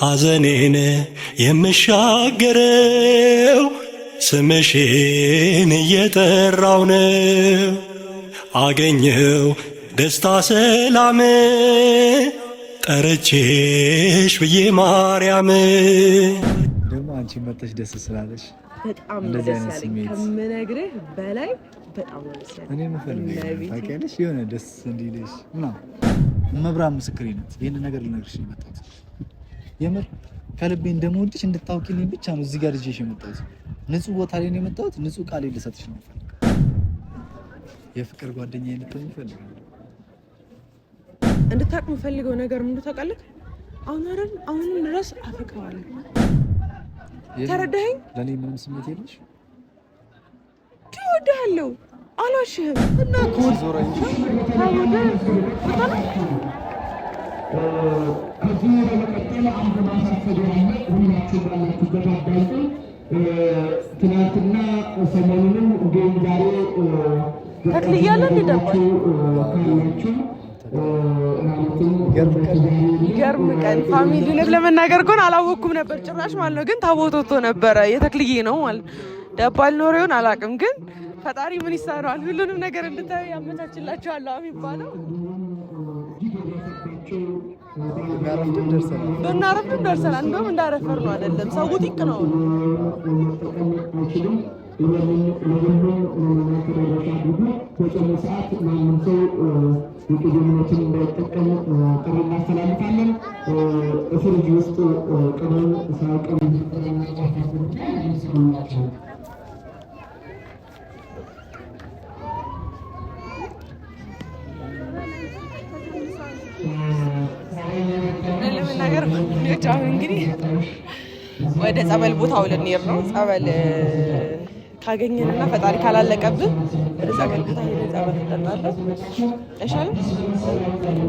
ሐዘኔን የምሻገረው ስምሽን እየጠራው ነው። አገኘው ደስታ ሰላም ጠርቼሽ ብዬ ማርያም። ደግሞ አንቺ መጥተሽ ደስ ስላለሽ በጣም ደስ ያለኝ ከምነግርህ በላይ በጣም ደስ ያለኝ። እኔ ምፈልገው ታውቂያለሽ የሆነ ደስ እንዲልሽ ምናምን መብራም ምስክሬ ናት። ይሄን ነገር ልነግርሽ የመጣሁት የምር ከልቤ እንደምወድሽ እንድታውቂልኝ ብቻ ነው። እዚህ ጋር ልጅሽ የመጣሁት ንጹህ ቦታ ላይ ነው የመጣሁት። ንጹህ ቃል ልሰጥሽ ነው የምፈልገው። የፍቅር ጓደኛዬ ልትሆኚ እፈልጋለሁ። እንድታውቅ የምፈልገው ነገር ምንድን ታውቃለህ? አሁን ድረስ አፈቅረዋለሁ። ተረዳኸኝ? ለኔ ምንም ስሜት የለሽ? ትወድሃለሁ፣ አልዋሽህም። እና ኮድ ዞራኝ ከዚህ በመቀጠል አንድ ማሳሰቢያ አለ። ሁላችሁም ባላችሁበት አዳምጡ። ትናንትና ሰሞኑንም እንዲሁም ዛሬ ተክልያለሁ እንደደባችሁ ይገርም ቀን ፋሚሊ ነው ለመናገር ግን አላወኩም ነበር ጭራሽ ማለት ነው። ግን ታቦት ወጥቶ ነበረ የተክልዬ ነው ማለት ደባል ኖር ይሆን አላውቅም። ግን ፈጣሪ ምን ይሳነዋል? ሁሉንም ነገር እንድታዩ ያመቻችላችኋል የሚባለው። ብናረፍድም ደርሰናል። እንደውም እንዳረፈር ነው አይደለም ሰው ጢቅ ነው። ለምንናገር አሁን እንግዲህ ወደ ጸበል ቦታው ልንሄድ ነው። ጸበል ካገኘንና ፈጣሪ ካላለቀብን ወደ ጸበል ቦታ ሄደን ጸበል እንጠጣለን። አይሻልም?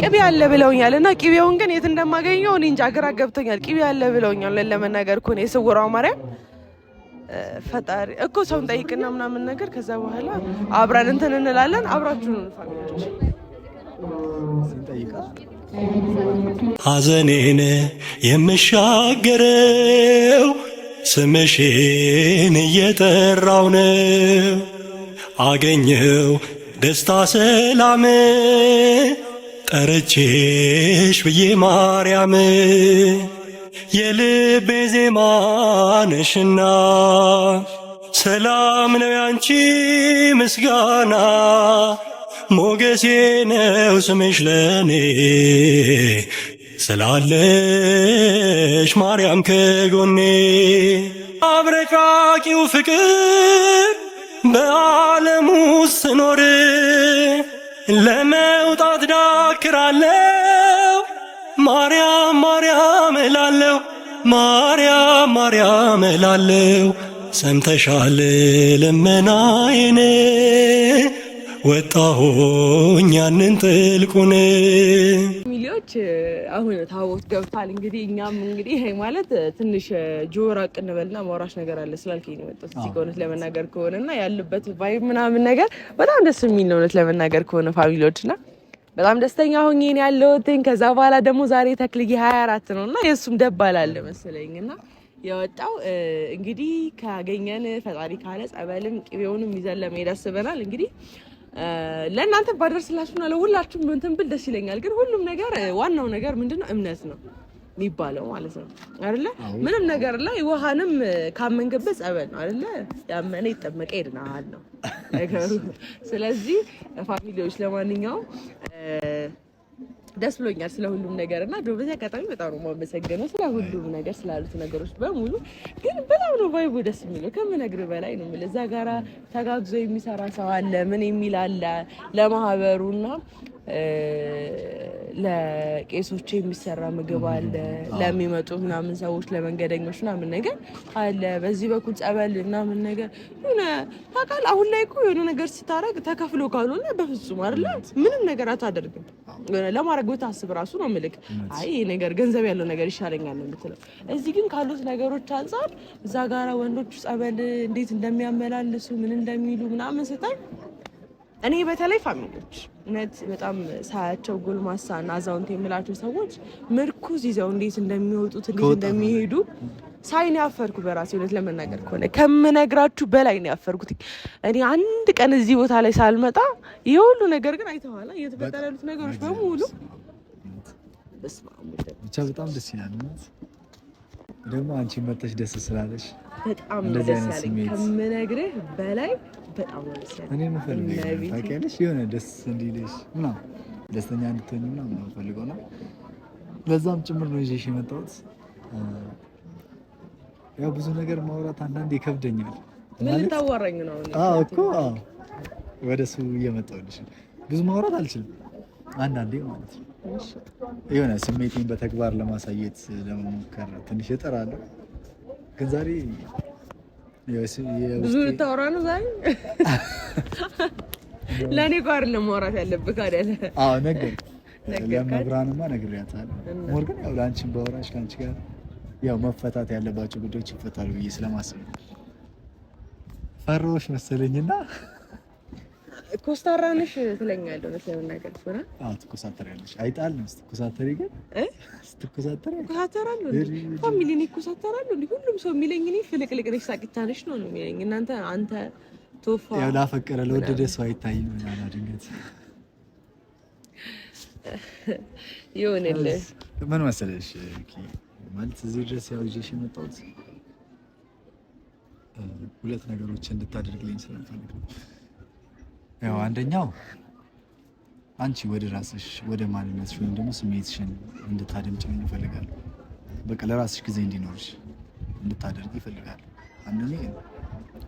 ቅቤ አለ ብለውኛል እና ቅቤውን ግን የት እንደማገኘው እኔ እንጃ ግራ ገብቶኛል። ቅቤ አለ ብለውኛል። ለመናገር እኮ ነው የስውራው ማርያም ፈጣሪ እኮ ሰውን ጠይቅና ምናምን ነገር ከዛ በኋላ አብረን እንትን እንላለን። አብራችሁን ፋሚሊዎች ሐዘኔን የምሻገረው ስምሽን እየጠራው ነው። አገኘው ደስታ ሰላም ጠርቼሽ ብዬ ማርያም። የልቤ ዜማ ነሽና ሰላም ነው ያንቺ ምስጋና። ሞገሴ ነው ስምሽ ለኔ ስላለሽ ማርያም ከጎኔ። አብረቃቂው ፍቅር በዓለም ውስጥ ስኖር ለመውጣት ዳክራለው። ማርያም ማርያም እላለሁ፣ ማርያም ማርያም እላለሁ። ሰምተሻል ልመናዬን ወጣሁኝ ያንን ጥልቁን። ሚሊዮች አሁን ታቦት ገብቷል። እንግዲህ እኛም እንግዲህ ይሄ ማለት ትንሽ ጆራ ቅንበልና ማውራሽ ነገር አለ ስላልከኝ ነው የመጣሁት እዚህ ከሆነ ለመናገር ከሆነና ያለበት ቫይብ ምናምን ነገር በጣም ደስ የሚል ነው እውነት ለመናገር ከሆነ ፋሚሊዎችና በጣም ደስተኛ ሆኜ ነው ያለሁት። ከዛ በኋላ ደግሞ ዛሬ ተክልዬ 24 ነውና የሱም ደባል አለ መሰለኝና የወጣው እንግዲህ ካገኘን ፈጣሪ ካለ ጸበልም ቅቤውንም ይዘን ለመሄድ አስበናል። እንግዲህ ለእናንተ ባደርስላችሁና ለሁላችሁም እንትን ብል ደስ ይለኛል። ግን ሁሉም ነገር ዋናው ነገር ምንድነው እምነት ነው የሚባለው ማለት ነው አይደለ? ምንም ነገር ላይ ውሃንም ካመንክበት ጸበል ነው አይደለ? ያመነ ይጠመቀ ይድናል ነው ነገሩ። ስለዚህ ፋሚሊዎች ለማንኛውም ደስ ብሎኛል ስለ ሁሉም ነገር እና በዚህ አጋጣሚ በጣም ነው የማመሰግነው ስለ ሁሉም ነገር ስላሉት ነገሮች በሙሉ። ግን በጣም ነው ቫይቡ ደስ የሚለው ከምነግርህ በላይ ነው የምልህ። እዛ ጋራ ተጋግዞ የሚሰራ ሰው አለ፣ ምን የሚል አለ ለማህበሩና ለቄሶች የሚሰራ ምግብ አለ፣ ለሚመጡ ምናምን ሰዎች ለመንገደኞች ምናምን ነገር አለ። በዚህ በኩል ጸበል ምናምን ነገር ሆነ ታውቃለህ። አሁን ላይ እኮ የሆነ ነገር ስታረግ ተከፍሎ ካልሆነ በፍጹም አይደለ ምንም ነገር አታደርግም። ለማድረግ ብታስብ ራሱ ነው ምልክ አይ ይሄ ነገር ገንዘብ ያለው ነገር ይሻለኛል ነው የምትለው። እዚህ ግን ካሉት ነገሮች አንፃር እዛ ጋራ ወንዶቹ ጸበል እንዴት እንደሚያመላልሱ ምን እንደሚሉ ምናምን ስታይ እኔ በተለይ ፋሚሊዎች እውነት በጣም ሳያቸው ጎልማሳ እና አዛውንት የምላቸው ሰዎች ምርኩዝ ይዘው እንዴት እንደሚወጡት እንዴት እንደሚሄዱ ሳይን ያፈርኩ በራሴ እውነት ለመናገር ከሆነ ከምነግራችሁ በላይ ነው ያፈርኩት። እኔ አንድ ቀን እዚህ ቦታ ላይ ሳልመጣ ይሄ ሁሉ ነገር ግን አይተዋላ እየተፈጠረ ያሉት ነገሮች በሙሉ ብቻ በጣም ደስ ይላል። ደግሞ አንቺ መተሽ ደስ ስላለሽ በጣም ደስ ያለኝ ከምነግርህ በላይ በጣም ደስ ያለኝ። እኔ የምፈልገው ታውቂያለሽ የሆነ ደስ እንዲልሽ ምናምን ደስተኛ እንድትሆኝ ምናምን ነው የምፈልገው እና ለዛም ጭምር ነው ይዤሽ የመጣሁት። ያው ብዙ ነገር ማውራት አንዳንዴ ይከብደኛል። ምን ልታዋራኝ ነው? አዎ እኮ ወደ እሱ እየመጣሁልሽ ብዙ ማውራት አልችልም አንዳንዴ ማለት ነው። የሆነ ስሜቴን በተግባር ለማሳየት ለመሞከር ትንሽ እጥራለሁ። ግን ዛሬ ብዙ ልታወራ ነው ዛሬ? ለእኔ ጋር ለማውራት ያለብህ አይደል? አዎ ነገር ለመብራንማ ነግሬያታለሁ። ሞር ግን ያው ለአንቺም ባወራሽ ከአንቺ ጋር ያው መፈታት ያለባቸው ጉዳዮች ይፈታሉ ብዬ ስለማስብ ፈሮሽ መሰለኝና ኮስታራ ነሽ ትለኛለህ። እውነት ለመናገር ከሆነ አዎ ትኮሳተሪያለሽ። አይጣል ነው ስትኮሳተሪ ግን ስትኮሳተሪ ኮሳተራለሁ እንዴ ፋሚሊ ነው ኮሳተራለሁ እንዴ ሁሉም ሰው የሚለኝ እኔ ፍልቅልቅ ነሽ ሳቂታ ነሽ ነው የሚለኝ። እናንተ አንተ ቶፋ ያው ላፈቀረ ለወደደ ሰው አይታይም እና ድንገት ይሆንልህ ምን መሰለሽ ማለት እዚህ ድረስ ያው ይዤሽ የመጣሁት ሁለት ነገሮች እንድታደርግልኝ ስለምፈልግ ነው። ያው አንደኛው አንቺ ወደ ራስሽ ወደ ማንነትሽ ወይም ደግሞ ስሜትሽን እንድታደምጪኝ እፈልጋለሁ። በቃ ለራስሽ ጊዜ እንዲኖርሽ እንድታደርጊ እፈልጋለሁ። አንደኛ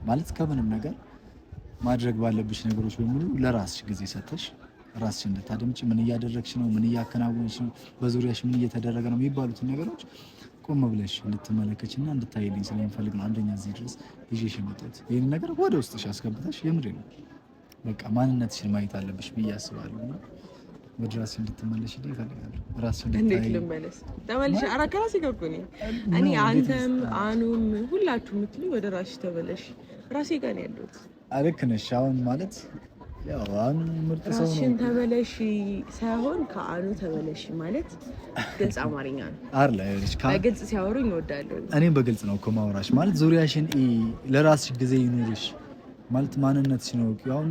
ማለት ከምንም ነገር ማድረግ ባለብሽ ነገሮች በሙሉ ለራስሽ ጊዜ ሰጥተሽ ራስሽ እንድታደምጪ ምን እያደረግሽ ነው፣ ምን እያከናወንሽ ነው፣ በዙሪያሽ ምን እየተደረገ ነው የሚባሉትን ነገሮች ቆም ብለሽ እንድትመለከችና እንድታይልኝ ስለምፈልግ ነው አንደኛ እዚህ ድረስ ይዤሽ የመጣሁት። ይህን ነገር ወደ ውስጥሽ አስገብተሽ የምሬ ነው በቃ ማንነትሽን ማየት አለብሽ ብዬ አስባለሁ። እና ወደ ራስሽ እንድትመለሽ ይፈልጋለሁ። ራስሽ እንዴት ልመለስ? ተመልሽ አራከራስ ይገርኩኝ እኔ አንተም አኑም ሁላችሁ የምትሉኝ ወደ ራስሽ ተመለሽ። ራሴ ጋር ነው ያለሁት። ልክ ነሽ። አሁን ማለት ያው አኑ ምርጥ ሰው ነው። ራስሽን ተመለሽ ሳይሆን ከአኑ ተመለሽ ማለት ግልጽ አማርኛ ነው አይደል? በግልጽ ሲያወሩኝ እወዳለሁ። እኔም በግልጽ ነው እኮ ማውራሽ ማለት ዙሪያሽን ለራስሽ ጊዜ ይኑርሽ ማለት ማንነትሽ ነው። አሁን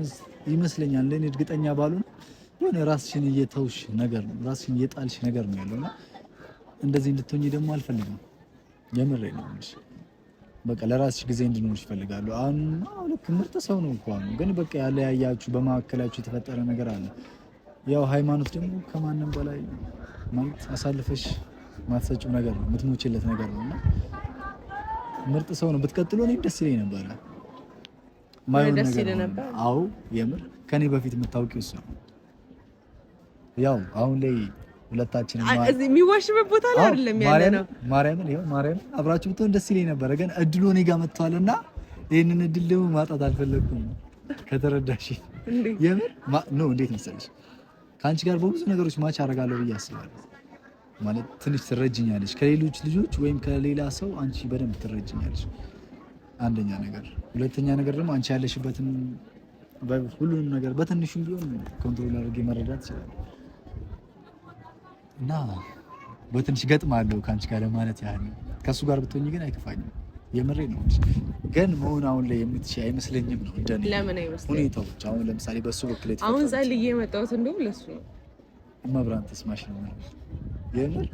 ይመስለኛል ለኔ እርግጠኛ ባልሆን የሆነ ራስሽን እየተውሽ ነገር ነው ራስሽን እየጣልሽ ነገር ነው ያለውና እንደዚህ እንድትሆኚ ደግሞ አልፈልግም። የምሬ ነው እንጂ በቃ ለራስሽ ጊዜ እንድኖርሽ እፈልጋለሁ። አሁን ልክ ምርጥ ሰው ነው እኮ ግን በቃ ያለያያችሁ በመካከላችሁ የተፈጠረ ነገር አለ። ያው ሃይማኖት ደግሞ ከማንም በላይ ማለት አሳልፈሽ ማትሰጪው ነገር ነው የምትሞችለት ነገር ነውና ምርጥ ሰው ነው። ብትቀጥሉ እኔ ደስ ይለኝ ነበረ። ማይሆን ነገር ነበር። አዎ የምር ከኔ በፊት የምታውቂው እሱ ነው። ያው አሁን ላይ ሁለታችንም እዚህ የሚዋሽበት ቦታ ላይ አይደለም ያለ ነው። ማርያምን አብራችሁ ብትሆን ደስ ይለኝ ነበረ። ግን እድሉ እኔ ጋር መጥቷልና ይሄንን እድል ደግሞ ማጣት አልፈለኩም። ከተረዳሽ የምር ነው። እንዴት መሰለሽ ከአንቺ ጋር በብዙ ነገሮች ማች አደርጋለሁ ብዬ አስባለሁ። ማለት ትንሽ ትረጅኛለሽ ከሌሎች ልጆች ወይም ከሌላ ሰው አንቺ በደንብ ትረጅኛለሽ። አንደኛ ነገር። ሁለተኛ ነገር ደግሞ አንቺ ያለሽበትን ሁሉንም ነገር በትንሹም ቢሆን ኮንትሮል አድርጌ መረዳት ይችላል እና በትንሽ ገጥማለሁ ከአንቺ ጋር ለማለት ያህል። ከእሱ ጋር ብትሆኝ ግን አይከፋኝም። የምሬ ነው። ግን መሆን አሁን ላይ የምትችይ አይመስለኝም ነው እንደኔ ሁኔታዎች። አሁን ለምሳሌ በሱ በኩል አሁን ጸልዬ የመጣሁት እንደውም ለሱ ነው። መብራን ተስማሽ ነው የምር።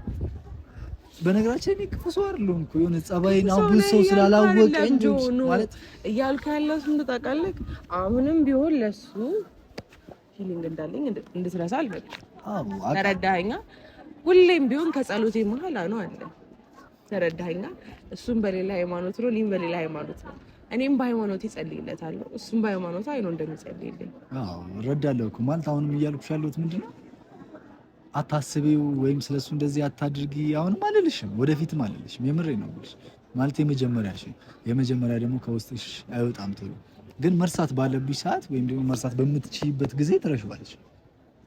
በነገራችን እኔ ክፉ ሰው አይደለሁም እኮ የሆነ ጸባይን አሁን ብዙ ሰው ስላላወቀ እንጂ ማለት እያልኩ ያለሁት ምን ታውቃለህ? አሁንም ቢሆን ለሱ ፊሊንግ እንዳለኝ እንድትረሳ አልፈልግም። ተረዳኸኛ? ሁሌም ቢሆን ከጸሎቴ መሀል አለ ተረዳኸኛ? እሱም በሌላ ሃይማኖት ነው፣ እኔም በሌላ ሃይማኖት ነው። እኔም በሃይማኖት እጸልይለታለሁ፣ እሱም በሃይማኖቱ አይኖ እንደሚጸልይልኝ እረዳለሁ እኮ ማለት አሁንም እያልኩሽ ያለሁት ምንድን ነው አታስቢው ወይም ስለሱ እንደዚህ አታድርጊ አሁንም አልልሽም፣ ወደፊትም አልልሽም። የምሬ ነው ማለት የመጀመሪያ ደግሞ ከውስጥሽ አይወጣም ቶሎ። ግን መርሳት ባለብሽ ሰዓት ወይም ደግሞ መርሳት በምትችይበት ጊዜ ትረሺዋለሽ።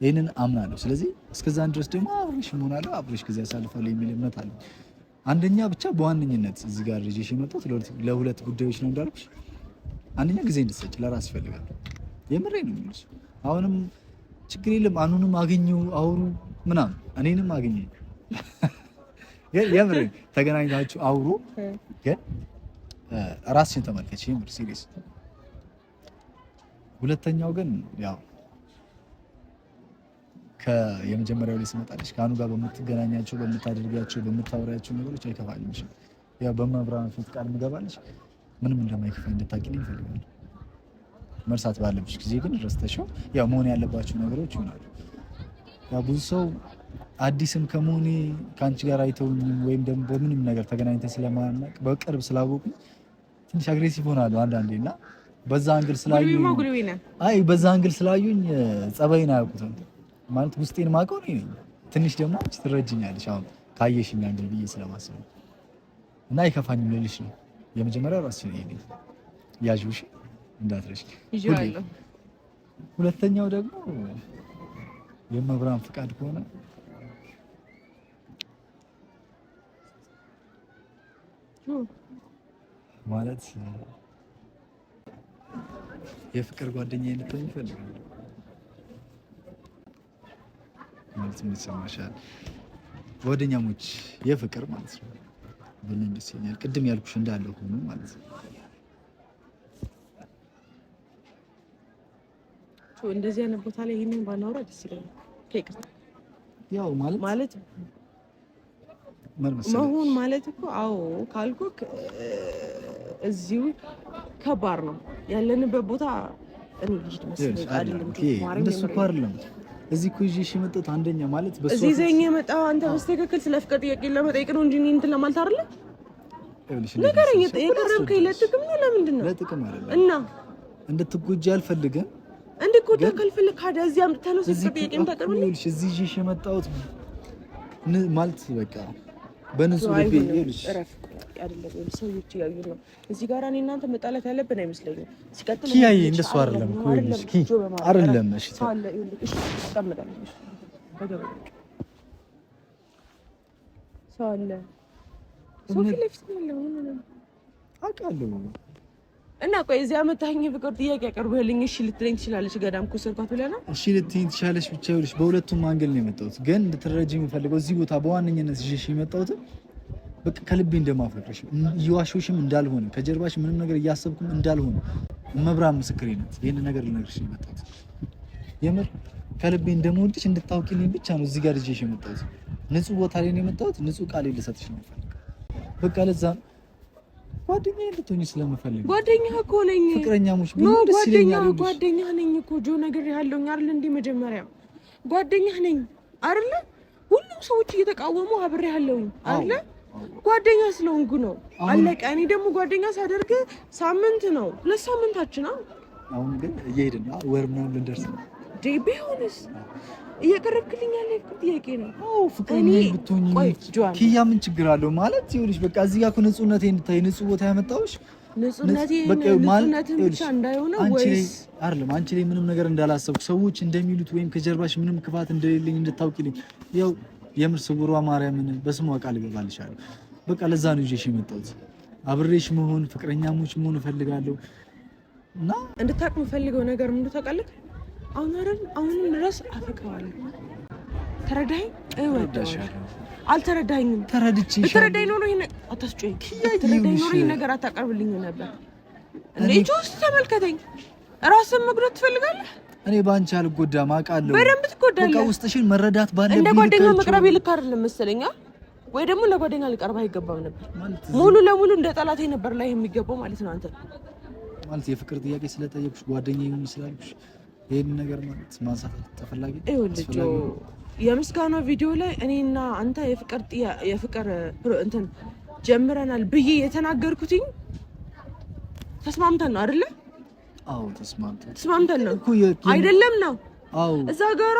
ይህንን አምናለሁ። ስለዚህ እስከዛን ድረስ ደግሞ አብሬሽ እሆናለሁ፣ አብሬሽ ጊዜ አሳልፋለሁ የሚል እምነት አለኝ። አንደኛ ብቻ በዋነኝነት እዚህ ጋር ልጅሽ የመጣሁት ለሁለት ጉዳዮች ነው እንዳልኩሽ። አንደኛ ጊዜ እንድትሰጪ ለራስሽ እፈልጋለሁ። የምሬ ነው የምልሽ። አሁንም ችግር የለም። አኑንም አገኘው አውሩ ምናምን እኔንም አገኘኝ የምር ተገናኝታችሁ አውሩ። ግን ራስሽን ተመልከች የምር ሲሪየስ። ሁለተኛው ግን ያው የመጀመሪያው ላይ ስመጣልሽ ከአኑ ጋር በምትገናኛቸው በምታደርጋቸው በምታወሪያቸው ነገሮች አይከፋኝም። ያው በመብራን ፊት ቃል ምገባልሽ ምንም እንደማይከፋኝ እንድታቂልኝ እፈልጋለሁ። መርሳት ባለብሽ ጊዜ ግን ረስተሽው ያው መሆን ያለባቸው ነገሮች ይሆናሉ። ያው ብዙ ሰው አዲስም ከመሆኔ ከአንቺ ጋር አይተውኝም ወይም ደግሞ በምንም ነገር ተገናኝተን ስለማናውቅ በቅርብ ስላወቁኝ ትንሽ አግሬሲቭ ሆናለሁ አንዳንዴ እና በዛ አንግል ስላዩኝ በዛ አንግል ስላዩኝ ጸባይን አያውቁትም ማለት ውስጤን ማውቀው እኔ ነኝ። ትንሽ ደግሞ አንቺ ትረጅኛለሽ አሁን ካየሽኝ አንግል ብዬ ስለማስብ እና አይከፋኝም ልልሽ ነው። የመጀመሪያው ራስሽ ነው ይሄ ያዥውሽ እንዳትረሽ ይዤዋለሁ። ሁለተኛው ደግሞ የመብራን ፍቃድ ከሆነ ማለት የፍቅር ጓደኛዬ ልትሆኝ እፈልጋለሁ። ማለት ምን ይሰማሻል? ጓደኛሞች የፍቅር ማለት ነው ብለን ደስ ይለኛል። ቅድም ያልኩሽ እንዳለ ሆኖ ማለት ነው። እንደዚህ አይነት ቦታ ላይ ይሄንን ባናወራ ደስ ይለኛል። ከይቅርታ ያው ማለት መሆን ማለት እኮ አዎ ካልኩክ እዚሁ ከባድ ነው ያለንበት ቦታ እንግዲህ መስሎኝ አይደለም። እንደሱ እኮ አይደለም። እዚህ እኮ ይዤሽ የመጣሁት አንደኛ ማለት በሱ እዚህ ዘኝ የመጣው አንተ በስተክክል ስለ ፍቅር ጥያቄ ለመጠየቅ ነው እንጂ እንትን ለማለት አይደለም። ነገርኝ የቀረብከኝ ለጥቅም ነው። ለምንድን ነው ለጥቅም አይደለም እና እንድትጎጂ አልፈልግም። እንድትጎጂ ካልፈልክ ካዳ እዚህ አምጥተህ ነው ስለ ጥያቄ የምታቀርብልኝ። እዚህ ይዤሽ የመጣሁት ማለት በቃ በንጹህ ልቤ ይልሽ አይደለም። ሰዎች ያዩ ነው እዚህ ጋር እኔ እናንተ መጣላት ያለብን አይመስለኝም። ሲቀጥል ኪያዬ እንደሱ አይደለም እኮ ይልሽ ኪ አይደለም። እሺ ታለ ይልሽ ተቀመጣለሽ በገበያ ሳለ ሶፊ ለፍት ነው አውቃለሁ። እና ቆይ እዚህ አመጣኝ ፍቅር ጥያቄ ያቀርብልኝ እሺ ልትለኝ ትችላለሽ። ገዳም ኮሰርኳት ብለና እሺ ልትይኝ ትችላለሽ። ብቻ ይልሽ በሁለቱም አንግል ነው የመጣሁት። ግን እንድትረጂኝ የምፈልገው እዚህ ቦታ በዋነኝነት ይዤሽ የመጣሁት በቃ ከልቤ እንደማፈቅርሽ እየዋሸሁሽም እንዳልሆነ ከጀርባሽ ምንም ነገር እያሰብኩም እንዳልሆነ መብራን ምስክሬ ናት። ይሄን ነገር ልነግርሽ የመጣሁት የምር ከልቤ እንደምወድሽ እንድታውቂልኝ ብቻ ነው እዚህ ጋር ይዤሽ የመጣሁት። ንጹህ ቦታ ላይ ነው የመጣሁት። ንጹህ ቃል ልሰጥሽ ነው የምፈልገው። በቃ ለዛ ጓደኛዬ እንድትሆኚ ስለምፈልግ ጓደኛህ እኮ ነኝ። ፍቅረኛሞች ቢሆን ደስ ይለኛል። ጓደኛህ ነኝ እኮ ጆ ነገር ያለውኝ አይደል እንዴ? መጀመሪያ ጓደኛህ ነኝ አይደል? ሁሉም ሰዎች እየተቃወሙ አብሬ ያለውኝ አይደል? ጓደኛ ስለሆንኩ ነው አለቀ። እኔ ደግሞ ጓደኛ ሳደርግ ሳምንት ነው 2 ሳምንታችን ነው። አሁን ግን እየሄድን ነው ወር ምናምን ልንደርስ ነው። ቢሆንስ እየቀረብክልኝ ያለ ጥያቄ ነው። አዎ ፍቅረኛዬ ብትሆኚ ኪያ ምን ችግር አለው ማለት ይኸውልሽ፣ በቃ እዚህ ጋር እኮ ንጹህነቴ እንድታይ ንጹህ ቦታ ያመጣሁሽ ንጹህነቴ ብቻ እንዳይሆነ ወይስ አይደለም? አንቺ ላይ ምንም ነገር እንዳላሰብኩ ሰዎች እንደሚሉት ወይም ከጀርባሽ ምንም ክፋት እንደሌለኝ እንድታውቂልኝ ያው የምር ስውሯ ማርያምን በስሟ ቃል እገባልሻለሁ። በቃ ለዛ ነው ይዤሽ የመጣሁት። አብሬሽ መሆን ፍቅረኛሞች መሆን እፈልጋለሁ እና እንድታውቅ የምፈልገው ነገር ምን ታውቃለህ? አሁንም ድረስ አፈቅረዋለሁ። ተረዳኸኝ? እወዳለሁ። አልተረዳኸኝም? ተረዳኝ ኖሮ ይሄን አታስጮኝ። ተረዳኝ ኖሮ ይሄን ነገር አታቀርብልኝ ነበር። እንዴ ጆስ ተመልከተኝ። ራስን መጉዳት ትፈልጋለህ? እኔ ባንቺ አልጎዳም አውቃለሁ። በደንብ ትጎዳለህ። በቃ ውስጥሽን መረዳት ባለብኝ እንደ ጓደኛ መቅረብ ልክ አይደለም መሰለኝ። ወይ ደግሞ ለጓደኛ ሊቀርብ አይገባም ነበር። ሙሉ ለሙሉ እንደ ጠላቴ ነበር ላይ የሚገባው ማለት ነው። አንተ ማለት የፍቅር ጥያቄ ስለጠየቅሽ ጓደኛዬ ምን ስላልኩሽ ይሄን ነገር ማለት ማንሳት ተፈላጊ ነው። የምስጋና ቪዲዮ ላይ እኔና አንተ የፍቅር እንትን ጀምረናል ብዬ የተናገርኩትኝ ተስማምተን ነው አይደለ? አዎ ተስማምተን ነው አይደለም ነው። አዎ እዛ ጋር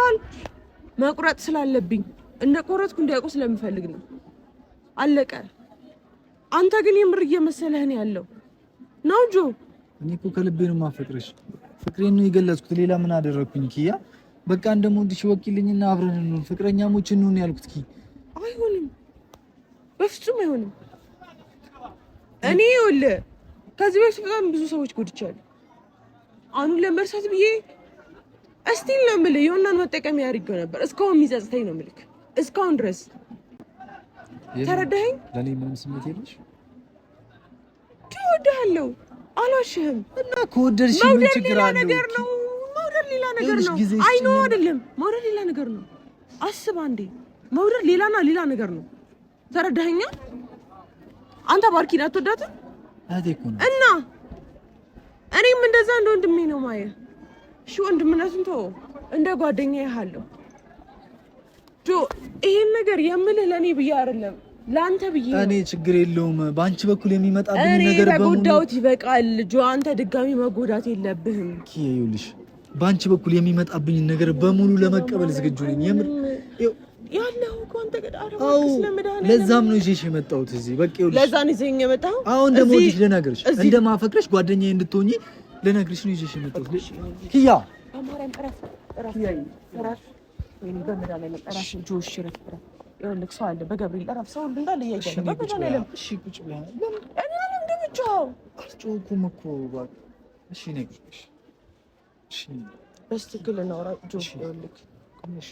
መቁረጥ ስላለብኝ እንደ ቆረጥኩ እንዲያውቁ ስለምፈልግ ነው። አለቀ። አንተ ግን የምር እየመሰለህ ነው ያለው ነው ጆ። እኔ እኮ ከልቤ ነው የማፈቅርሽ። ፍቅሬን ነው የገለጽኩት። ሌላ ምን አደረኩኝ ኪያ? በቃ እንደምወድሽ ወኪልኝና አብረን ነው ፍቅረኛሞች እንሁን ያልኩት ኪ። አይሆንም፣ በፍጹም አይሆንም። እኔ ይኸውልህ ከዚህ በፊት በጣም ብዙ ሰዎች ጎድቻለሁ። አሁን ለመርሳት ብዬ እስቲል ነው የምልህ የሆነን መጠቀሚያ አድርጌው ነበር እስካሁን የሚጸጽተኝ ነው የምልህ እስካሁን ድረስ ተረዳኸኝ ለኔ ምንም ስሜት የለሽ ትወዳለሁ አልዋሽህም እና ከወደድሽ ምን ችግር አለው ነገር ነው መውደድ ሌላ ነገር ነው አይ ነው አይደለም መውደድ ሌላ ነገር ነው አስብ አንዴ መውደድ ሌላ ነገር ነው ተረዳኸኝ አንተ ባርኪን አትወዳትም እና እኔም እንደዛ እንደ ወንድሜ ነው ማየ እሺ ወንድምነቱን ተው እንደ ጓደኛዬ ያለው ጆ ይሄን ነገር የምልህ ለኔ ብዬ አይደለም ላንተ ብዬ እኔ ችግር የለውም ባንቺ በኩል የሚመጣብኝ ነገር በሙሉ ተጎዳውት ይበቃል ጆ አንተ ድጋሚ መጎዳት የለብህም ይኸውልሽ ባንቺ በኩል የሚመጣብኝ ነገር በሙሉ ለመቀበል ዝግጁ ነኝ የምር ያለው እኮ አንተ ገዳራው ስለመዳነ ለዛም ነው ይዤሽ የመጣሁት እዚህ በቃ ይኸውልሽ ለዛ ነው ይዘኝ የመጣው አሁን እንደምወድሽ ልነግርሽ እንደማፈቅርሽ ጓደኛዬ እንድትሆኚ ልነግርሽ ነው ይዤሽ የመጣሁት ኪያ አማራም ጠራፍ ወይኔ በመዳለ ለጠራሽ ጆሽ ረፍራ ይኸውልህ ሰው አለ በገብርኤል ጠራፍ ሰው እንዳለ እያየለ በመዳለ ለም እሺ ቁጭ ብላ እና ለምን ብቻው አልጮኩም እኮ እሺ ነግርሽ እሺ በስትክክል ነው ጆሽ ይኸውልህ እሺ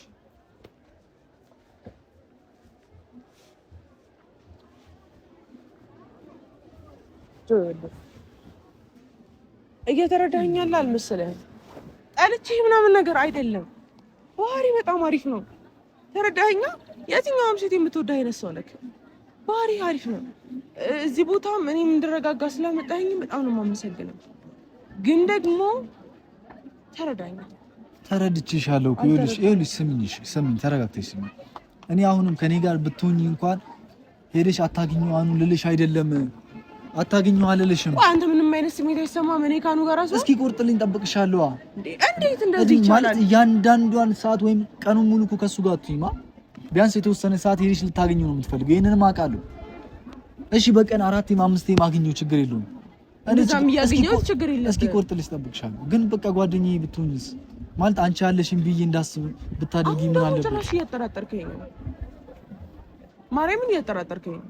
እየተረዳኸኝ አልመሰለህም ጠልቼህ ምናምን ነገር አይደለም ባህሪ በጣም አሪፍ ነው ተረዳኸኝ የትኛውም ሴት የምትወዳ አይነት ሰው ነህ ባህሪ አሪፍ ነው እዚህ ቦታም እኔም እንድረጋጋ ስለመጣኸኝ በጣም ነው የማመሰግነው ግን ደግሞ ተረድቼሻለሁ ይኸውልሽ ስሚኝ ተረጋግተሽ ስሚኝ እኔ አሁንም ከኔ ጋር ብትሆኚ እንኳን ሄደሽ አታግኚው አኑን ልልሽ አይደለም አታግኚው አልልሽም አንተ ምንም አይነት ስሜት አይሰማም እኔ ካኑ ጋር አሰ እስኪ ቆርጥልኝ ጠብቅሻለሁ እንዴት እንደዚህ ይቻላል እያንዳንዷን ሰዓት ወይም ቀኑን ሙሉ እኮ ከሱ ጋር አትይማ ቢያንስ የተወሰነ ሰዓት ሄደሽ ልታገኚው ነው የምትፈልገው ይሄንንም አውቃለሁ እሺ በቀን 4 5 ማግኘው ችግር የለውም እንደዛም ያገኘው ችግር የለም እስኪ ቆርጥልሽ ጠብቅሻለሁ ግን በቃ ጓደኛዬ ብትሆኚስ ማለት አንቺ ያለሽን ብዬ እንዳስብ ብታደርጊ ምን አለበት ጭራሽ እያጠራጠርከኝ ነው ማርያምን እያጠራጠርከኝ ነው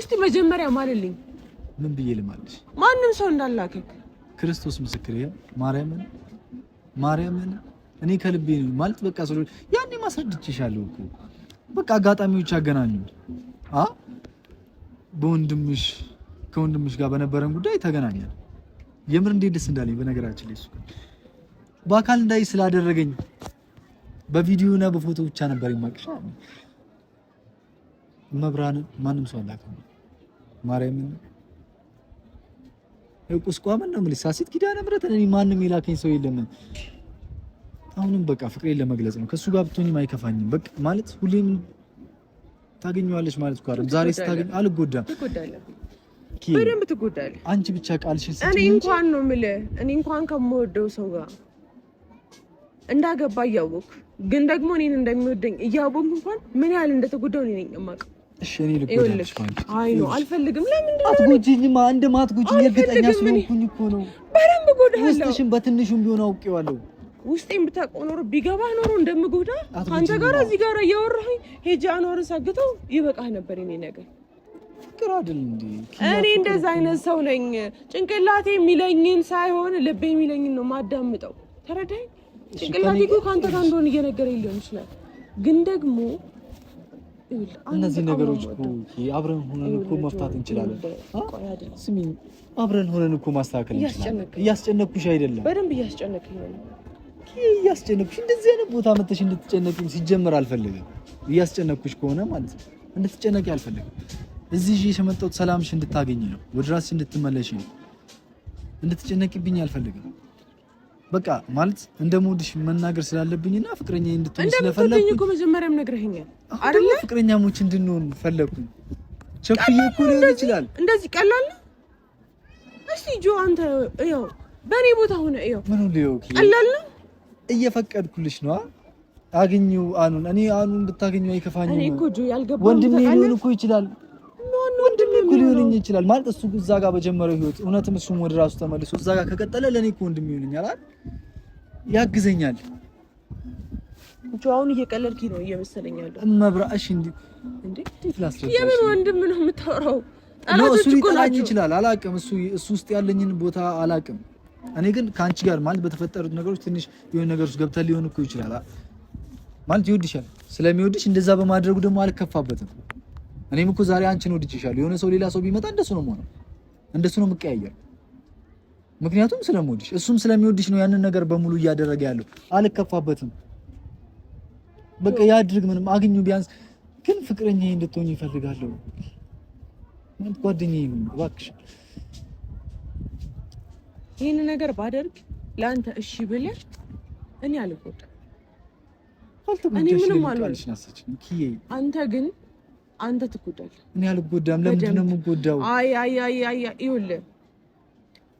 እስቲ መጀመሪያ ማለልኝ ምን ብዬ ልማልሽ ማንንም ሰው እንዳላከክ ክርስቶስ ምስክሬ ማርያምን እኔ ከልቤ ነው ማለት በቃ ሰው ያኔ ማስረድቼሻለሁ እኮ በቃ አጋጣሚዎች ያገናኙ ከወንድምሽ ጋር በነበረን ጉዳይ ተገናኛል የምር እንዴት ደስ እንዳለኝ በነገራችን ላይ እሱ በአካል እንዳይ ስላደረገኝ በቪዲዮና በፎቶ ብቻ ነበር የማቅሻ መብራን ማንም ሰው አላከም ማርያምን ቁስቋም ነው ማለት ሳሲት ኪዳነ ምሕረት እኔ ማንም የላከኝ ሰው የለም አሁንም በቃ ፍቅሬን ለመግለጽ ነው ከሱ ጋር ብትሆኚ አይከፋኝም በቃ ማለት ሁሌም ታገኘዋለሽ ማለት እኮ አይደል ዛሬ ስታገኝ አልጎዳም ትጎዳለህ በደንብ ትጎዳለህ አንቺ ብቻ ቃልሽን እኔ እንኳን ነው የምልህ እኔ እንኳን ከምወደው ሰው ጋር እንዳገባ እያወቅሁ ግን ደግሞ እኔን እንደሚወደኝ እያወቅሁ እንኳን ምን ያህል እንደተጎዳው እኔ ነኝ የማውቀው እሺ እኔ ልጎዳልሽ ማለት አይ ነው አልፈልግም ለምን አትጎጂኝማ እንደማትጎጂኝ እርግጠኛ ስለሆንኩኝ እኮ ነው በደንብ እጎዳለሁ ውስጥሽን በትንሹም ቢሆን አውቄዋለሁ ውስጤን ብታውቀው ኖሮ ቢገባህ ኖሮ እንደምጎዳ አንተ ጋር እዚህ ጋር እያወራኸኝ ሄጄ አኖርን ሳግተው ይበቃህ ነበር የኔ ነገር ፍቅር አይደል እንዴ እኔ እንደዛ አይነት ሰው ነኝ ጭንቅላቴ የሚለኝን ሳይሆን ልቤ የሚለኝን ነው ማዳምጠው ተረዳኝ ጭንቅላቴ እኮ ካንተ ጋር እንደሆነ እየነገረኝ ሊሆን ይችላል ግን ደግሞ እነዚህ ነገሮች እኮ አብረን ሆነን እኮ መፍታት እንችላለን ስሚኝ አብረን ሆነን እኮ ማስተካከል እንችላለን እያስጨነቅኩሽ አይደለም በደንብ እያስጨነቅኝ ነው እያስጨነቅኩሽ እንደዚህ አይነት ቦታ መተሽ እንድትጨነቂኝ ሲጀመር አልፈልግም እያስጨነቅኩሽ ከሆነ ማለት ነው እንድትጨነቂ አልፈልግም እዚህ ይዤ የመጣሁት ሰላምሽ እንድታገኝ ነው ወደ ራስሽ እንድትመለሽ ነው እንድትጨነቂብኝ አልፈልግም በቃ ማለት እንደምወድሽ መናገር ስላለብኝና ፍቅረኛ እንድትሆን ስለፈለኩኝ እኮ መጀመሪያም ነግረኸኛል አይደል ፍቅረኛሞች እንድንሆን ፈለኩኝ ቸኩዬ እኮ ሊሆን ይችላል እንደዚህ ቀላል እስቲ ጆ አንተ ያው በኔ ቦታ ሆነ ያው ምን ሊሆን ቀላል ነው እየፈቀድኩልሽ ነው አግኙ አኑን እኔ አኑን ብታገኘው አይከፋኝም እኔ እኮ ጆ ያልገባው ወንድሜ ሊሆን እኮ ይችላል ወንድሜ እኮ ሊሆን ይችላል ማለት እሱ እዛ ጋር በጀመረው ህይወት እውነትም እሱም ወደ ራሱ ተመልሶ እዛ ጋር ከቀጠለ ለኔ እኮ ወንድሜ ይሆንኛል አይደል ያግዘኛል ጆ አሁን እየቀለልክ ነው እየመሰለኝ ያለው መብራሽ እንዴ ፍላስረዳሽ የምን ወንድም ነው የምታወራው ጠላቶች እኮ ናቸው ይችላል አላውቅም እሱ ውስጥ ያለኝን ቦታ አላውቅም እኔ ግን ከአንቺ ጋር ማለት በተፈጠሩት ነገሮች ትንሽ የሆነ ነገሮች ገብተን ሊሆን እኮ ይችላል ማለት ይወድሻል። ስለሚወድሽ እንደዛ በማድረጉ ደግሞ አልከፋበትም። እኔም እኮ ዛሬ አንቺን ወድጄሻለሁ። የሆነ ሰው ሌላ ሰው ቢመጣ እንደሱ ነው የምሆነው፣ እንደሱ ነው የምቀያየር። ምክንያቱም ስለምወድሽ፣ እሱም ስለሚወድሽ ነው ያንን ነገር በሙሉ እያደረገ ያለው። አልከፋበትም። በቃ ያድርግ፣ ምንም አግኙ። ቢያንስ ግን ፍቅረኛዬ እንድትሆኝ ይፈልጋለሁ። ማለት ጓደኛዬ ነው እባክሽ። ይሄን ነገር ባደርግ ለአንተ እሺ ብለህ እኔ አልጎዳም። እኔ ምንም አልሆንም። አንተ ግን አንተ ትጎዳለህ። እኔ አልጎዳም። ለምንድን ነው የምጎዳው? አይ ይኸውልህ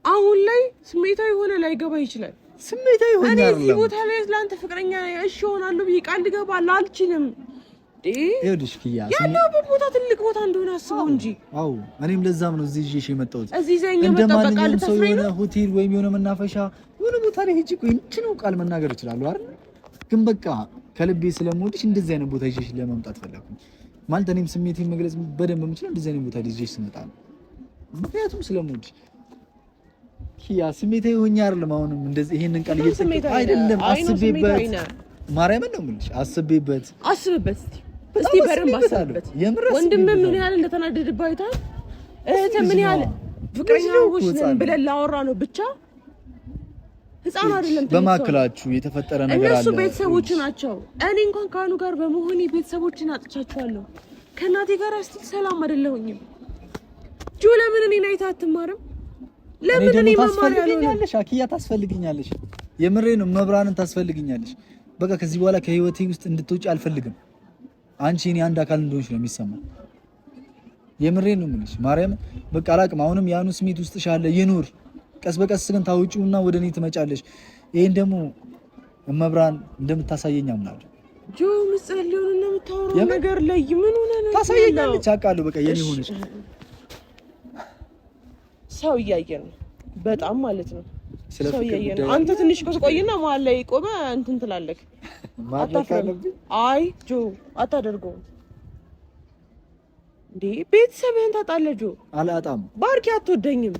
አሁን ላይ ስሜታዊ ሆነ ላይገባ ይችላል። ስሜታዊ ሆነ እኔ እዚህ ቦታ ላይ ለአንተ ፍቅረኛ እሺ ሆናለሁ ብዬ ቃል ልገባልህ አልችልም። ይኸውልሽ ኪያ ያለሁበት ቦታ ትልቅ ቦታ እንደሆነ አስበው እንጂ። አዎ እኔም ለዛም ነው እዚህ ይዤሽ የመጣሁት። እዚህ ዘኝ መጠበቃል ሰው የሆነ ሆቴል ወይም የሆነ መናፈሻ የሆነ ቦታ ላይ ሂጂ ቆይ እንችነው ቃል መናገር እችላለሁ አይደል? ግን በቃ ከልቤ ስለምወድሽ እንደዚህ አይነት ቦታ ይዤሽ ለመምጣት ፈለኩኝ። ማለት እኔም ስሜቴን መግለጽ በደንብ የምችለው እንደዚህ አይነት ቦታ ይዤሽ ስመጣ ነው። ምክንያቱም ስለምወድሽ ኪያ ስሜታዊ ሆኜ አይደለም። አሁንም እንደዚህ ይሄንን ቃል እየተጠቀምኩ አይደለም። አስቤበት ማርያምን ነው የምልሽ። አስቤበት እስቲ በደንብ አስብበት። ወንድም ምን ያህል እንደተናደደብህ አይተሃል? እህትህ ምን ያህል ፍቅረኛሞች ነን ብለን ላወራ ነው ብቻ ህፃን አይደለም። በማክላችሁ የተፈጠረ ነገር አለ። እነሱ ቤተሰቦች ናቸው። እኔ እንኳን ካኑ ጋር በመሆኔ ቤተሰቦችን አጥቻቸዋለሁ። ከእናቴ ጋር እስቲ ሰላም አይደለሁኝም። ጆ ለምን እኔን አይተህ አትማርም? ለምን እኔ መማር ያለሽ አኪያ ታስፈልግኛለሽ። የምሬ ነው። መብራንን ታስፈልግኛለሽ። በቃ ከዚህ በኋላ ከህይወቴ ውስጥ እንድትወጪ አልፈልግም። አንቺ እኔ አንድ አካል እንደሆንሽ ነው የሚሰማው። የምሬ ነው የምልሽ ማርያም። በቃ አላቅም። አሁንም ያኑ ስሜት ውስጥሽ አለ ይኑር። ቀስ በቀስ ግን ታውጪውና ወደ እኔ ትመጫለሽ። ይሄን ደግሞ መብራን እንደምታሳየኝ አምናለሁ። ጆ ምጽልዩን እና የምታወራው ነገር ላይ ምን ሆነ ነው ታሳየኛለች። አውቃለሁ። በቃ የኔ ሆነሽ ሰው እያየን ነው በጣም ማለት ነው። ሰው እያየን ነው። አንተ ትንሽ ቆይና መሀል ላይ ቆመ እንትን ትላለህ። አታፍርም? አይ ጆ አታደርገውም እንዴ? ቤተሰብህን ታጣለህ ጆ። አላጣም። ባርኪ አትወደኝም።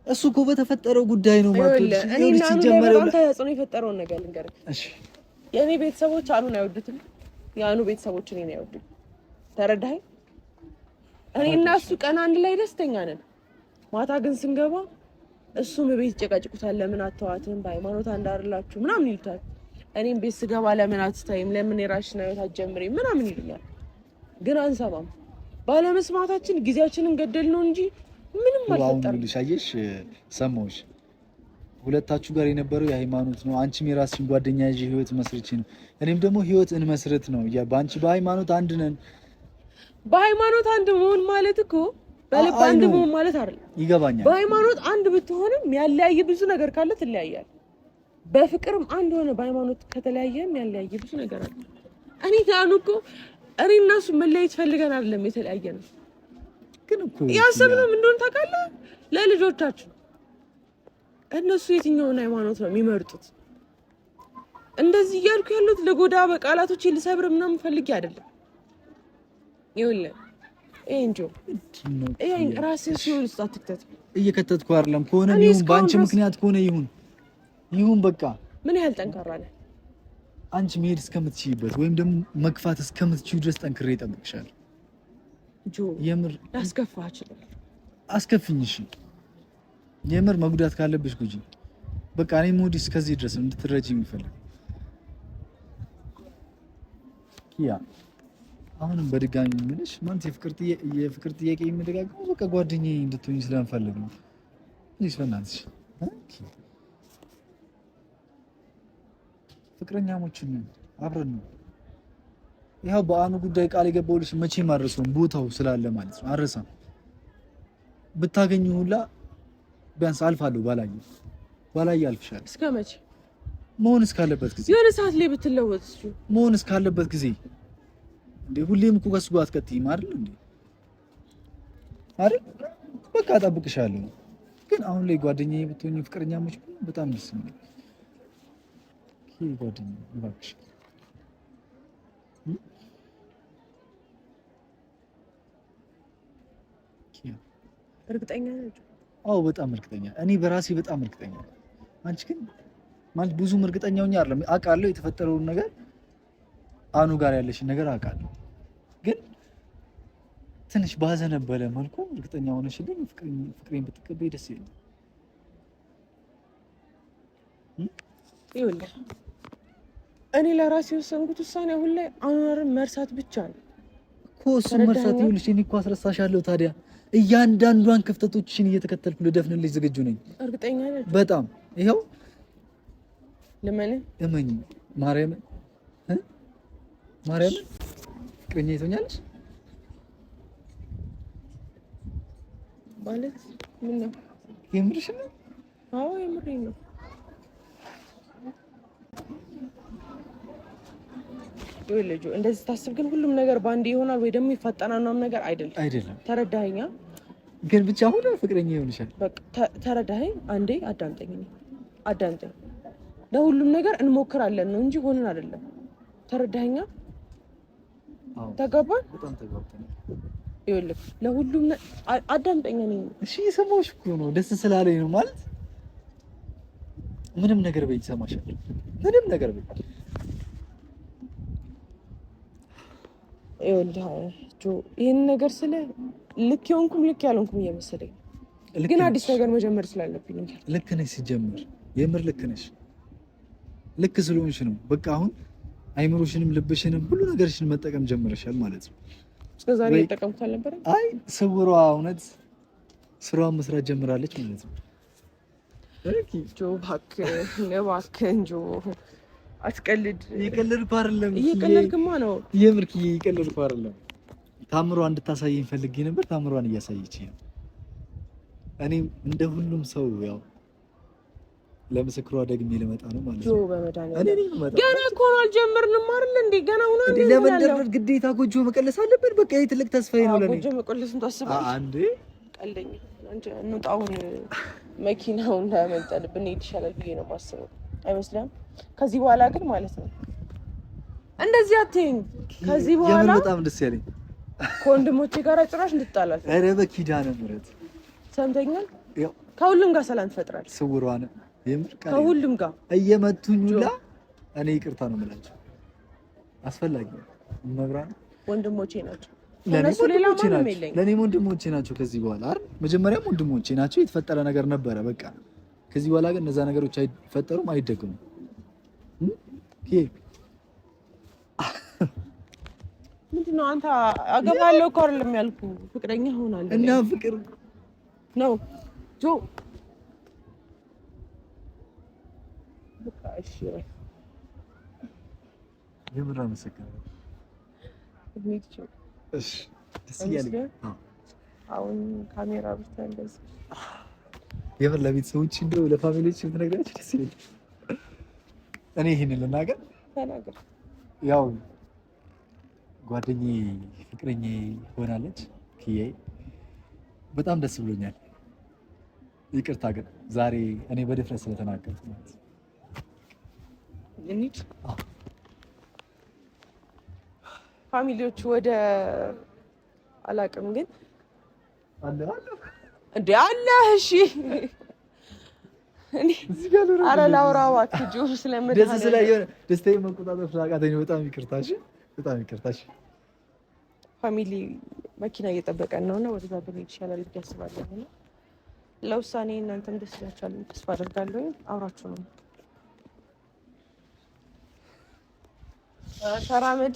እሱ እኮ በተፈጠረው ጉዳይ ነው ማለት ነው። እኔ ሲጀመር አንተ ተጽዕኖ የፈጠረውን ነገር ልንገርህ። እሺ የኔ ቤተሰቦች አኑን አይወዱትም። የአኑ ቤተሰቦች እኔን አይወዱም። ተረዳኸኝ? እኔ እና እሱ ቀን አንድ ላይ ደስተኛ ነን። ማታ ግን ስንገባ እሱም ቤት ይጨቃጭቁታል። ለምን አተዋትም? በሃይማኖት አንድ አይደላችሁ ምናምን ይሉታል። እኔም ቤት ስገባ ለምን አትታይም? ለምን የራስሽን ህይወት አትጀምሪም? ምናምን ይሉኛል። ግን አንሰማም። ባለመስማታችን ጊዜያችንን ገደል ነው እንጂ ምንም አልፈጠረም። ልሻየሽ ሰማሁሽ። ሁለታችሁ ጋር የነበረው የሃይማኖት ነው። አንቺም የራስሽን ጓደኛ ይዤ ህይወት መስርች ነው። እኔም ደግሞ ህይወት እንመስርት ነው። በአንቺ በሃይማኖት አንድ ነን። በሃይማኖት አንድ መሆን ማለት እኮ በልብ አንድ መሆን ማለት አይደለም። ይገባኛል። በሃይማኖት አንድ ብትሆንም ያለያየ ብዙ ነገር ካለ ትለያያል። በፍቅርም አንድ ሆነ በሃይማኖት ከተለያየም ያለያየ ብዙ ነገር አለ። እኔ ዳኑ እኮ እኔ እና እሱ መለያየት ፈልገን አይደለም የተለያየ ነው። ግን እኮ ያሰብነው ምን እንደሆነ ታውቃለህ? ለልጆቻችን እነሱ የትኛውን ሃይማኖት ነው የሚመርጡት? እንደዚህ እያልኩ ያሉት ለጎዳ በቃላቶች ልሰብር ምናምን ፈልጌ አይደለም። ይኸውልህ እንጆ ይሄን ራስህ ሲሆን ውስጥ አትክተት። እየከተትኩ አይደለም። ከሆነ ይሁን፣ በአንቺ ምክንያት ከሆነ ይሁን በቃ። ምን ያህል ጠንካራ ነህ አንቺ? መሄድ እስከምትችይበት ወይም ደግሞ መግፋት እስከምትችዩ ድረስ ጠንክሬ እጠብቅሻለሁ። ጆ የምር ላስከፋህ እችላለሁ። አስከፍኝ። እሺ የምር መጉዳት ካለብሽ ጉጂ። በቃ እኔ ሞዲ እስከዚህ ድረስ እንድትረጂ የሚፈልግ ኪያ። አሁንም በድጋሚ ምንሽ ማለት የፍቅር ጥያቄ የሚደጋገመው በቃ ጓደኛዬ እንድትሆኝ ስለምፈልግ ነው። ፕሊዝ በእናትሽ ፍቅረኛሞችን አብረን ነው። ያው በአኑ ጉዳይ ቃል የገባሁልሽ መቼም አልረሳውም። ቦታው ስላለ ማለት ነው። አልረሳም። ብታገኙ ሁላ ቢያንስ አልፋለሁ። ባላየ አልፍሻለሁ። እስከ መቼ? መሆን እስካለበት ጊዜ የሆነ ሰዓት ላይ ብትለወጥ መሆን እስካለበት ጊዜ እንዴ። ሁሌም እኮ ከሱ ጋር አትቀጥይም አይደል እንዴ? አይደል? በቃ እጠብቅሻለሁ። ግን አሁን ላይ ጓደኛዬ ብትሆኚ ፍቅረኛሞች በጣም ደስ የሚል ጓደኛዬ እባክሽ። እርግጠኛ ነኝ አዎ በጣም እርግጠኛ እኔ በራሴ በጣም እርግጠኛ። አንቺ ግን ማለት ብዙም እርግጠኛ ሆኜ አይደለም አውቃለሁ የተፈጠረውን ነገር አኑ ጋር ያለሽን ነገር አውቃለሁ። ግን ትንሽ ባዘነበለ መልኩ እርግጠኛ ሆነሽልኝ ፍቅሬን ብትቀበይ ደስ ይለኛል። ይኸውልህ እኔ ለራሴ የወሰንኩት ውሳኔ አሁን ላይ አኗርን መርሳት ብቻ ነው እኮ። እሱን መርሳት ይኸውልሽ እኔ እኮ አስረሳሻለሁ። ታዲያ እያንዳንዷን ክፍተቶችሽን እየተከተልኩ ልደፍንልሽ ዝግጁ ነኝ። እርግጠኛ ነኝ በጣም ይኸው እመኝ ማርያምን ፍቅረኛ ይቶኛለሽ ማለት ምን ነው? የምርሽ ነው? አዎ የምሬን ነው። ልጁ እንደዚህ ታስብ ግን ሁሉም ነገር ባንዴ ይሆናል ወይ ደግሞ ይፈጠናል ምናምን ነገር አይደለም። ተረዳኸኝ? ግን ብቻ አሁን ፍቅረኛ ይሆንሻል። በቃ ተረዳኸኝ? አንዴ አዳምጠኝ። ለሁሉም ነገር እንሞክራለን ነው እንጂ ሆነን አይደለም። ተረዳኸኝ? ተገባን? በጣም ተግባብተናል። ይኸውልህ ለሁሉም አዳምጠኝ። እሺ የሰማሁሽ እኮ ነው፣ ደስ ስላለኝ ነው ማለት ምንም ነገር በይ ይሰማሻል። ምንም ነገር በይ ይኸውልህ ጆ ይሄን ነገር ስለ ልክ የሆንኩም ልክ ያልሆንኩም እየመሰለኝ ግን አዲስ ነገር መጀመር ስላለብኝ ነው። ልክ ነሽ፣ ሲጀምር የምር ልክ ነሽ። ልክ ስለሆንሽ ነው። በቃ አሁን አይምሮሽንም ልብሽንም ሁሉ ነገርሽን መጠቀም ጀምረሻል ማለት ነው። እስከዛሬ እየተጠቀምኩት አልነበረ? አይ ስውሯ እውነት ስራዋን መስራት ጀምራለች ማለት ነው። ጆ እባክህ ጆ አትቀልድ። እየቀለድኩ አይደለም። እየቀለድክማ ነው። የምር እየቀለድኩ አይደለም። ታምሯን እንድታሳየኝ ፈልጌ ነበር። ታምሯን እያሳየችኝ ነው። እኔም እንደ ሁሉም ሰው ያው ለምስክሯ ደግሜ ልመጣ ነው ማለት ነው። ገና እኮ ነው አልጀመርንም አይደል እንዴ? ገና ሆኖ ለመንደርደር ግዴታ ጎጆ መቀለስ አለብን። በቃ ይሄ ትልቅ ተስፋዬ ነው ለኔ። ጎጆ መቀለስም ታስባለህ አንዴ? ቀልደኛ አንተ እንውጣውን መኪናው እንዳያመልጠን ብንሄድ ይሻላል ብዬ ነው የማስበው። አይመስልም? ከዚህ በኋላ ግን ማለት ነው እንደዚህ አትይኝ። ከዚህ በኋላ በጣም ደስ ያለኝ ከወንድሞቼ ጋር ጭራሽ እንድትጣላል። ኧረ በኪዳነ ምሕረት ሰምተኛል። ከሁሉም ጋር ሰላም ትፈጥራለህ። ስውሯን ከሁሉም ጋር እየመቱኝ ሁላ እኔ ይቅርታ ነው የምላቸው። አስፈላጊ ነው። መብራን ወንድሞቼ ናቸው። እነሱ ሌላ ማንም የለኝም። ለኔም ወንድሞቼ ናቸው። ከዚህ በኋላ አይደል መጀመሪያም ወንድሞቼ ናቸው። የተፈጠረ ነገር ነበረ በቃ። ከዚህ በኋላ ግን እነዛ ነገሮች አይፈጠሩም፣ አይደገሙም። ምንድነው አንተ አገባለሁ እኮ አይደለም ያልኩህ፣ ፍቅረኛ ሆናለሁ እና ፍቅር ነው ጆ። በቃ እሺ የምር አመሰግናለሁ። እሺ ደስ እያለኝ አሁን ካሜራ ብቻ እንደዚህ የምር ለቤተሰቦች እንደው ለፋሚሊዎች ብትነግራቸው ደስ ይለኛል። እኔ ይሄንን ልናገር ተናገር። ያው ጓደኛዬ ፍቅረኛዬ ሆናለች ኪያዬ፣ በጣም ደስ ብሎኛል። ይቅርታ ግን ዛሬ እኔ በድፍረት ስለተናገርኩ ማለት ነው። እንሂድ ፋሚሊዎች ወደ አላውቅም ግን አለ እንዴ አለ። እሺ እኔ ኧረ ላውራ እባክህ ጆ ስለምድህ ደስ ስለሆነ ደስታዬ መቆጣጠር ስላቃተኝ በጣም ይቅርታ። እሺ በጣም ይቅርታ። እሺ ፋሚሊ መኪና እየጠበቀን ነውና ወደዛ ብንሄድ ይሻላል ብዬ አስባለሁ። ለውሳኔ እናንተም ደስ ይላችኋል ተስፋ አደርጋለሁ። አብራችሁ ነው ተራመድ